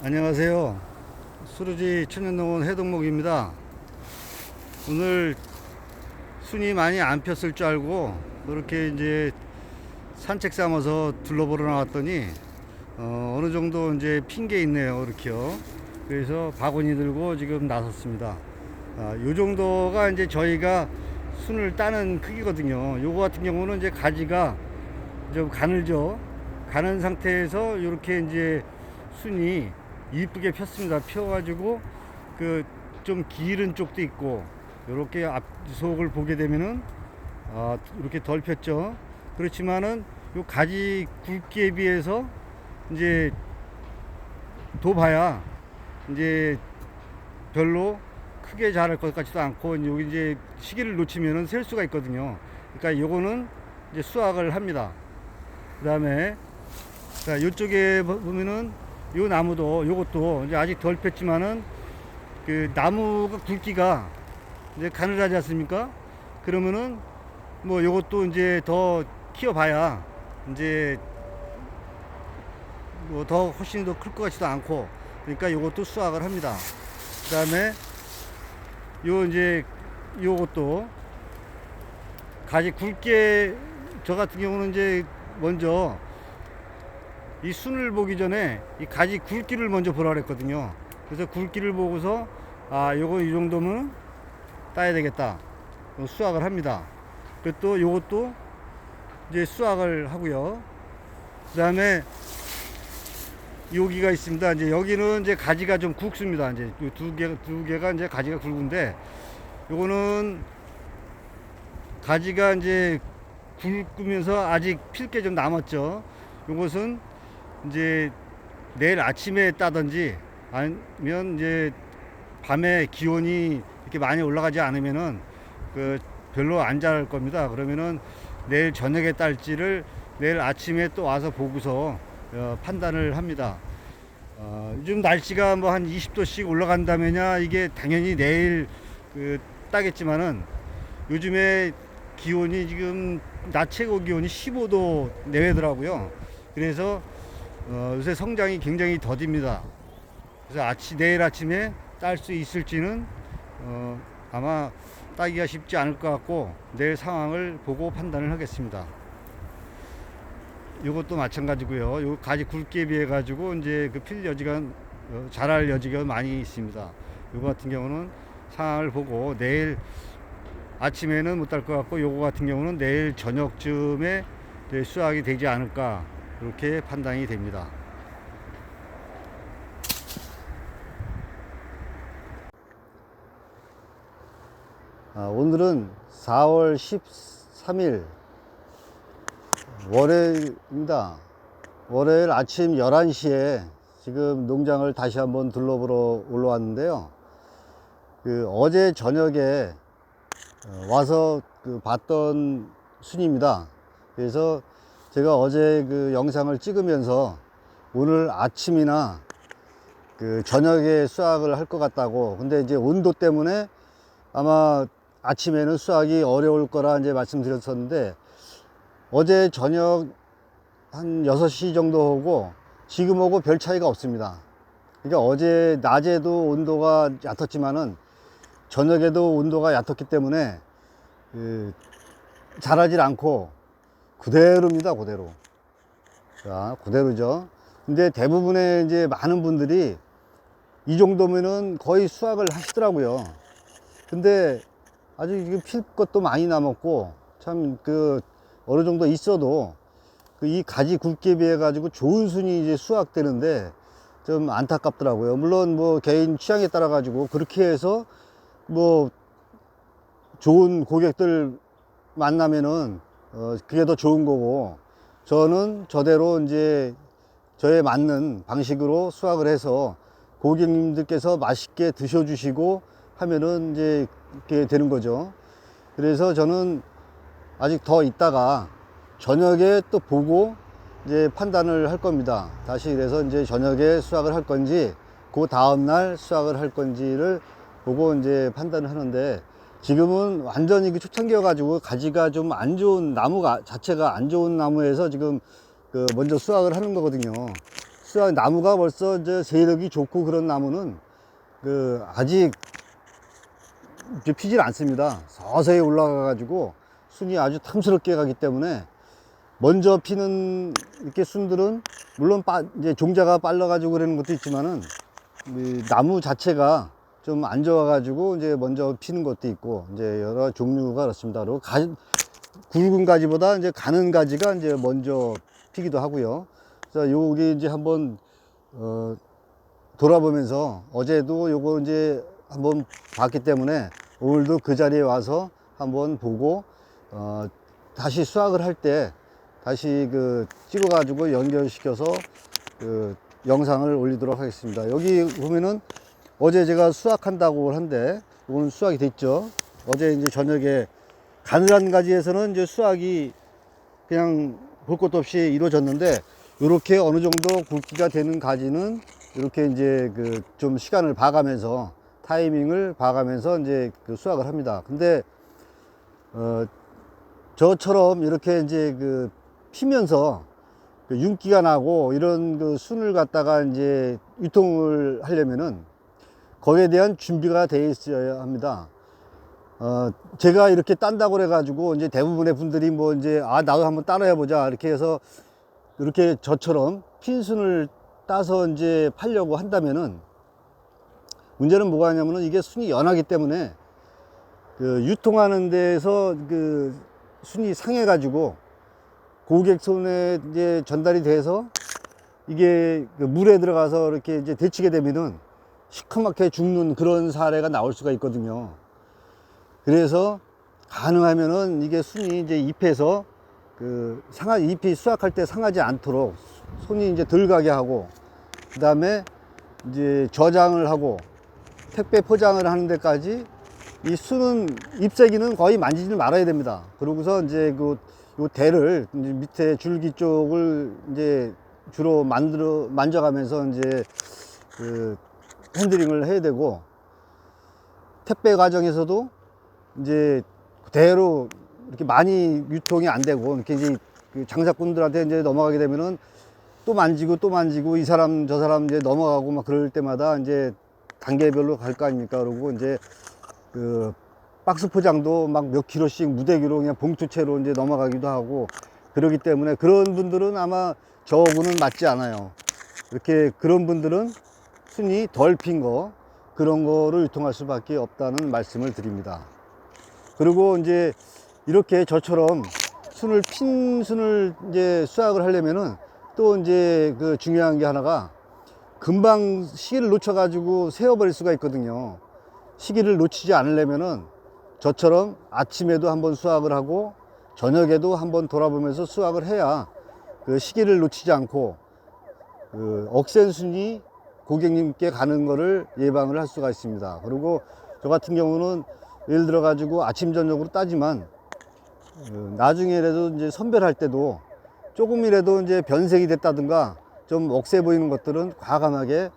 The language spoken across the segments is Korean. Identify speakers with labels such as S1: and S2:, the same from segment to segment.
S1: 안녕하세요. 수루지 천연농원 해동목입니다. 오늘 순이 많이 안 폈을 줄 알고 그렇게 이제 산책 삼아서 둘러보러 나왔더니 어느 정도 이제 핀 게 있네요. 이렇게요. 그래서 바구니 들고 지금 나섰습니다. 요 정도가 이제 저희가 순을 따는 크기거든요. 요거 같은 경우는 이제 가지가 좀 가늘죠. 가는 상태에서 이렇게 이제 순이 이쁘게 폈습니다. 펴가지고 그 좀 기른 쪽도 있고 이렇게 앞속을 보게 되면은 이렇게 덜 폈죠. 그렇지만은 요 가지 굵기에 비해서 이제 더 봐야 이제 별로 크게 자랄 것 같지도 않고 여기 이제 시기를 놓치면은 셀 수가 있거든요. 그러니까 요거는 이제 수확을 합니다. 그 다음에 자 요쪽에 보면은 요 나무도 요것도 이제 아직 덜 폈지만은 그 나무가 굵기가 이제 가늘하지 않습니까? 그러면은 뭐 요것도 이제 더 키워봐야 이제 뭐 더 훨씬 더 클 것 같지도 않고 그러니까 요것도 수확을 합니다. 그 다음에 요 이제 요것도 가지 굵게 저 같은 경우는 이제 먼저 이 순을 보기 전에 이 가지 굵기를 먼저 보라 그랬거든요. 그래서 굵기를 보고서 요거 이 정도면 따야 되겠다. 수확을 합니다. 그리고 또 요것도 이제 수확을 하고요. 그 다음에 여기가 있습니다. 이제 여기는 이제 가지가 좀 굵습니다. 이제 두 개가 이제 가지가 굵은데 요거는 가지가 이제 굵으면서 아직 필 게 좀 남았죠. 요것은 이제 내일 아침에 따든지 아니면 이제 밤에 기온이 이렇게 많이 올라가지 않으면은 그 별로 안 자랄 겁니다. 그러면은 내일 저녁에 딸지를 내일 아침에 또 와서 보고서 판단을 합니다. 요즘 날씨가 뭐 한 20도씩 올라간다면야 이게 당연히 내일 따겠지만은 요즘에 기온이 지금 낮 최고 기온이 15도 내외더라고요. 그래서 요새 성장이 굉장히 더딥니다. 그래서 내일 아침에 딸 수 있을지는 아마 따기가 쉽지 않을 것 같고 내일 상황을 보고 판단을 하겠습니다. 이것도 마찬가지고요. 요 가지 굵기에 비해 가지고 이제 그 필 여지가 자랄 여지가 많이 있습니다. 요거 같은 경우는 상황을 보고 내일 아침에는 못 딸 것 같고 요거 같은 경우는 내일 저녁쯤에 수확이 되지 않을까 이렇게 판단이 됩니다. 오늘은 4월 13일 월요일입니다. 월요일 아침 11시에 지금 농장을 다시 한번 둘러보러 올라왔는데요. 어제 저녁에 와서 봤던 순입니다. 그래서 제가 어제 영상을 찍으면서 오늘 아침이나 저녁에 수확을 할 것 같다고. 근데 이제 온도 때문에 아마 아침에는 수확이 어려울 거라 이제 말씀드렸었는데 어제 저녁 한 6시 정도 오고 지금 오고 별 차이가 없습니다. 그러니까 어제 낮에도 온도가 얕았지만은 저녁에도 온도가 얕았기 때문에 자라질 않고 그대로입니다. 그대로. 자, 그대로죠. 근데 대부분의 이제 많은 분들이 이 정도면은 거의 수확을 하시더라고요. 근데 아직 지금 필 것도 많이 남았고 참 어느 정도 있어도 이 가지 굵기에 비해 가지고 좋은 순이 이제 수확되는데 좀 안타깝더라고요. 물론 뭐 개인 취향에 따라 가지고 그렇게 해서 뭐 좋은 고객들 만나면은 그게 더 좋은 거고 저는 저대로 이제 저에 맞는 방식으로 수확을 해서 고객님들께서 맛있게 드셔주시고 하면은 이제 이렇게 되는 거죠. 그래서 저는 아직 더 있다가 저녁에 또 보고 이제 판단을 할 겁니다. 다시 그래서 이제 저녁에 수확을 할 건지 그 다음날 수확을 할 건지를 보고 이제 판단을 하는데 지금은 완전히 초창기여 가지고 가지가 좀 안 좋은 나무가 자체가 안 좋은 나무에서 지금 먼저 수확을 하는 거거든요. 수확, 나무가 벌써 이제 세력이 좋고 그런 나무는 그 아직 이제 피질 않습니다. 서서히 올라가 가지고 순이 아주 탐스럽게 가기 때문에 먼저 피는 이렇게 순들은 물론 이제 종자가 빨라 가지고 그러는 것도 있지만은 이 나무 자체가 좀 안 좋아 가지고 이제 먼저 피는 것도 있고 이제 여러 종류가 그렇습니다. 그리고 굵은 가지보다 이제 가는 가지가 이제 먼저 피기도 하고요. 그래서 여기 이제 한번 돌아보면서 어제도 요거 이제 한번 봤기 때문에 오늘도 그 자리에 와서 한번 보고 다시 수확을 할 때 다시 그 찍어 가지고 연결시켜서 그 영상을 올리도록 하겠습니다. 여기 보면은 어제 제가 수확한다고 하는데 오늘 수확이 됐죠. 어제 이제 저녁에 가늘한 가지에서는 이제 수확이 그냥 볼 것도 없이 이루어졌는데 이렇게 어느 정도 굵기가 되는 가지는 이렇게 이제 그 좀 시간을 봐가면서 타이밍을 봐가면서 이제 그 수확을 합니다. 근데 저처럼 이렇게 이제 그 피면서 그 윤기가 나고 이런 그 순을 갖다가 이제 유통을 하려면은 거기에 대한 준비가 되어 있어야 합니다. 제가 이렇게 딴다고 그래가지고 이제 대부분의 분들이 뭐 이제 나도 한번 따라해 보자 이렇게 해서 이렇게 저처럼 핀순을 따서 이제 팔려고 한다면은 문제는 뭐가 있냐면은 이게 순이 연하기 때문에 그 유통하는 데에서 그 순이 상해가지고 고객 손에 이제 전달이 돼서 이게 그 물에 들어가서 이렇게 이제 데치게 되면은 시커멓게 죽는 그런 사례가 나올 수가 있거든요. 그래서 가능하면은 이게 순이 이제 잎에서 그 잎이 수확할 때 상하지 않도록 손이 이제 덜 가게 하고 그 다음에 이제 저장을 하고 택배 포장을 하는 데까지 이 순은 잎새기는 거의 만지지 말아야 됩니다. 그러고서 이제 요 대를 이제 밑에 줄기 쪽을 이제 주로 만져가면서 이제 그 핸들링을 해야 되고 택배 과정에서도 이제 그대로 이렇게 많이 유통이 안 되고 이렇게 이제 그 장사꾼들한테 이제 넘어가게 되면은 또 만지고 이 사람 저 사람 이제 넘어가고 막 그럴 때마다 이제 단계별로 갈 거 아닙니까? 그러고 이제 그 박스 포장도 막 몇 킬로씩 무대기로 그냥 봉투채로 이제 넘어가기도 하고 그러기 때문에 그런 분들은 아마 저하고는 맞지 않아요. 이렇게 그런 분들은 순이 덜 핀 거 그런 거를 유통할 수밖에 없다는 말씀을 드립니다. 그리고 이제 이렇게 저처럼 핀 순을 이제 수확을 하려면은 또 이제 그 중요한 게 하나가 금방 시기를 놓쳐 가지고 세워버릴 수가 있거든요. 시기를 놓치지 않으려면은 저처럼 아침에도 한번 수확을 하고 저녁에도 한번 돌아보면서 수확을 해야 그 시기를 놓치지 않고 그 억센 순이 고객님께 가는 거를 예방을 할 수가 있습니다. 그리고 저 같은 경우는 예를 들어 가지고 아침 저녁으로 따지만 나중에라도 이제 선별할 때도 조금이라도 이제 변색이 됐다든가 좀 억세 보이는 것들은 과감하게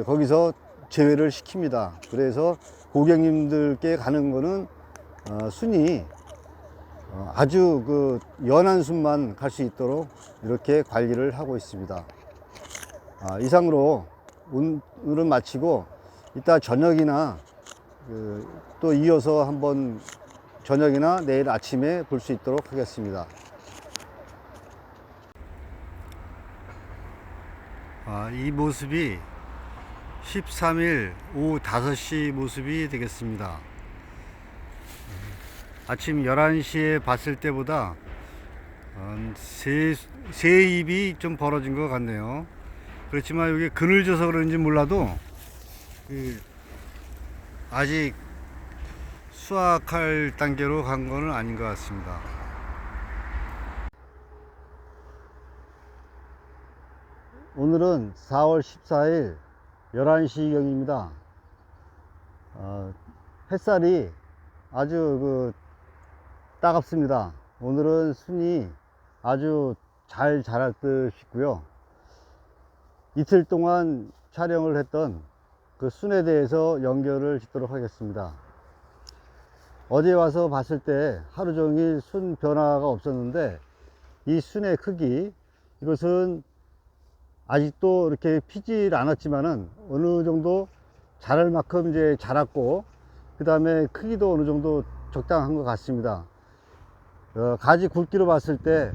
S1: 거기서 제외를 시킵니다. 그래서 고객님들께 가는 거는 순이 아주 그 연한 순만 갈 수 있도록 이렇게 관리를 하고 있습니다. 이상으로 오늘은 마치고 이따 저녁이나 또 이어서 한번 저녁이나 내일 아침에 볼 수 있도록 하겠습니다. 이 모습이 13일 오후 5시 모습이 되겠습니다. 아침 11시에 봤을 때보다 새 잎이 좀 벌어진 것 같네요. 그렇지만 이게 그늘져서 그런지 몰라도 아직 수확할 단계로 간 거는 아닌 것 같습니다. 오늘은 4월 14일 11시경입니다. 햇살이 아주 그 따갑습니다. 오늘은 순이 아주 잘 자랄 듯 싶고요. 이틀 동안 촬영을 했던 그 순에 대해서 연결을 짓도록 하겠습니다. 어제 와서 봤을 때 하루 종일 순 변화가 없었는데 이 순의 크기, 이것은 아직도 이렇게 피질 않았지만은 어느 정도 자랄 만큼 이제 자랐고, 그 다음에 크기도 어느 정도 적당한 것 같습니다. 가지 굵기로 봤을 때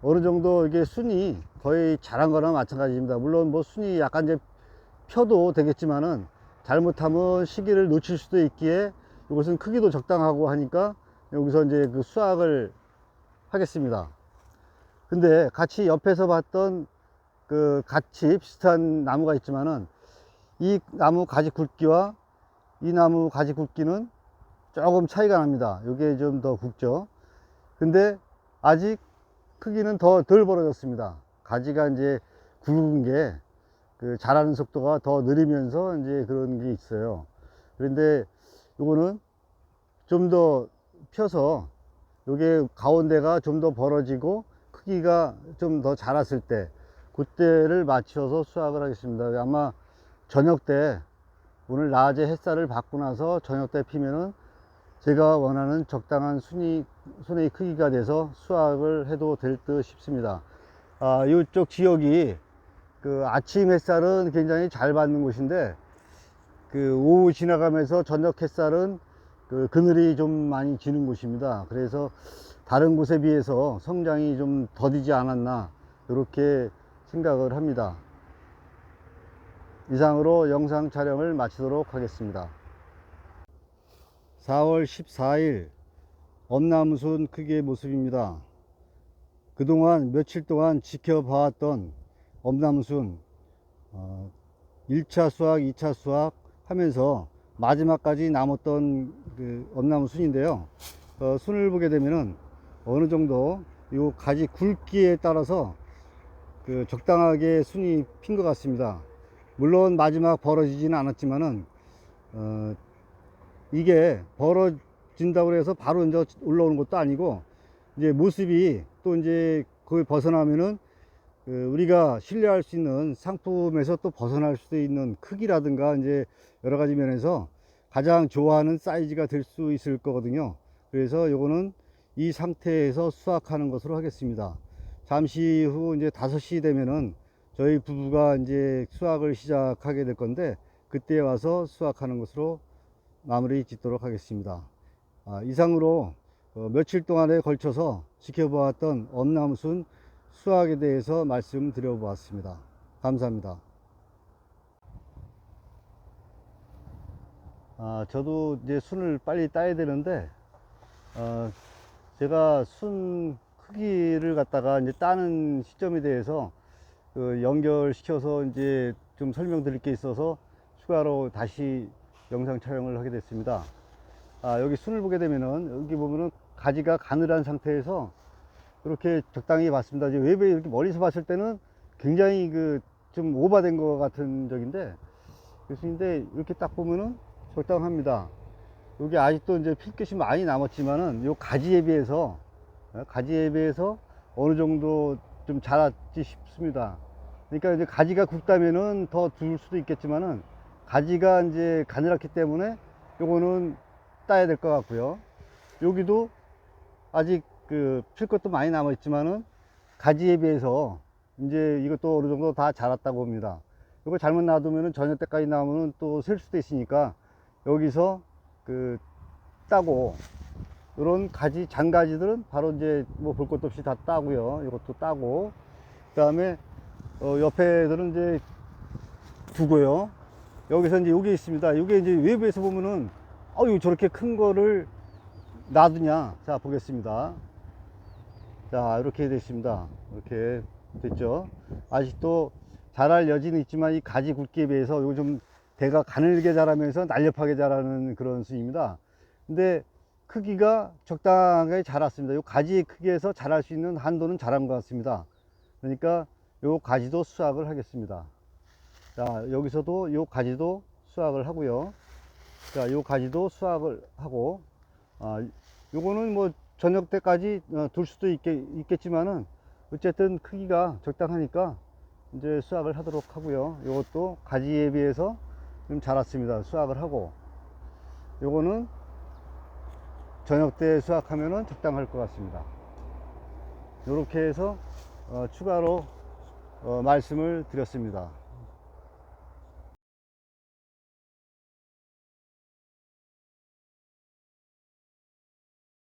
S1: 어느 정도 이게 순이 거의 자란 거나 마찬가지입니다. 물론 뭐 순이 약간 이제 펴도 되겠지만은 잘못하면 시기를 놓칠 수도 있기에 이것은 크기도 적당하고 하니까 여기서 이제 그 수확을 하겠습니다. 근데 같이 옆에서 봤던 그 같이 비슷한 나무가 있지만은 이 나무 가지 굵기와 이 나무 가지 굵기는 조금 차이가 납니다. 이게 좀 더 굵죠. 근데 아직 크기는 더 덜 벌어졌습니다. 가지가 이제 굵은 게 그 자라는 속도가 더 느리면서 이제 그런 게 있어요. 그런데 요거는 좀 더 펴서 요게 가운데가 좀 더 벌어지고 크기가 좀 더 자랐을 때 그때를 맞춰서 수확을 하겠습니다. 아마 저녁 때, 오늘 낮에 햇살을 받고 나서 저녁 때 피면은 제가 원하는 적당한 순의 크기가 돼서 수확을 해도 될 듯 싶습니다. 이쪽 지역이 그 아침 햇살은 굉장히 잘 받는 곳인데, 그 오후 지나가면서 저녁 햇살은 그 그늘이 좀 많이 지는 곳입니다. 그래서 다른 곳에 비해서 성장이 좀 더디지 않았나 이렇게 생각을 합니다. 이상으로 영상 촬영을 마치도록 하겠습니다. 4월 14일 엄나무순 크기의 모습입니다. 그동안 며칠 동안 지켜봐왔던 엄나무순 1차 수확, 2차 수확 하면서 마지막까지 남았던 그 엄나무순인데요. 순을 보게 되면은 어느 정도 요 가지 굵기에 따라서 그 적당하게 순이 핀 것 같습니다. 물론 마지막 벌어지지는 않았지만은 이게 벌어진다고 해서 바로 이제 올라오는 것도 아니고, 이제 모습이 또 이제 거기 벗어나면은 우리가 신뢰할 수 있는 상품에서 또 벗어날 수도 있는 크기라든가 이제 여러 가지 면에서 가장 좋아하는 사이즈가 될 수 있을 거거든요. 그래서 요거는 이 상태에서 수확하는 것으로 하겠습니다. 잠시 후 이제 5시 되면은 저희 부부가 이제 수확을 시작하게 될 건데, 그때 와서 수확하는 것으로 마무리 짓도록 하겠습니다. 이상으로 며칠 동안에 걸쳐서 지켜보았던 엄나무순 수확에 대해서 말씀드려 보았습니다. 감사합니다. 저도 이제 순을 빨리 따야 되는데, 제가 순 크기를 갖다가 이제 따는 시점에 대해서 그 연결시켜서 이제 좀 설명드릴 게 있어서 추가로 다시 영상 촬영을 하게 됐습니다. 여기 순을 보게 되면은, 여기 보면은 가지가 가늘한 상태에서 이렇게 적당히 봤습니다. 이제 외부에 이렇게 멀리서 봤을 때는 굉장히 그 좀 오버된 것 같은 적인데, 교수인데 이렇게 딱 보면은 적당합니다. 여기 아직도 이제 필끝이 많이 남았지만은 요 가지에 비해서 어느 정도 좀 자랐지 싶습니다. 그러니까 이제 가지가 굵다면은 더 줄 수도 있겠지만은 가지가 이제 가늘었기 때문에 요거는 따야 될 것 같고요. 여기도 아직 그 필것도 많이 남아 있지만은 가지에 비해서 이제 이것도 어느 정도 다 자랐다고 봅니다. 이거 잘못 놔두면은 저녁 때까지 나오면은 또 셀 수도 있으니까 여기서 그 따고, 이런 가지 장가지들은 바로 이제 뭐 볼 것도 없이 다 따고요. 이것도 따고, 그 다음에 옆에들은 이제 두고요. 여기서 이제 요게 있습니다. 요게 이제 외부에서 보면은 어유 저렇게 큰 거를 놔두냐. 자, 보겠습니다. 자, 이렇게 됐습니다. 이렇게 됐죠. 아직도 자랄 여지는 있지만 이 가지 굵기에 비해서 요즘 대가 가늘게 자라면서 날렵하게 자라는 그런 순입니다. 근데 크기가 적당하게 자랐습니다. 요 가지 크기에서 자랄 수 있는 한도는 자란 것 같습니다. 그러니까 요 가지도 수확을 하겠습니다. 자, 여기서도 요 가지도 수확을 하고요. 자, 요 가지도 수확을 하고, 요거는 뭐 저녁 때까지 둘 수도 있겠지만은 어쨌든 크기가 적당하니까 이제 수확을 하도록 하고요. 요것도 가지에 비해서 좀 자랐습니다. 수확을 하고, 요거는 저녁 때 수확하면은 적당할 것 같습니다. 요렇게 해서 추가로 말씀을 드렸습니다.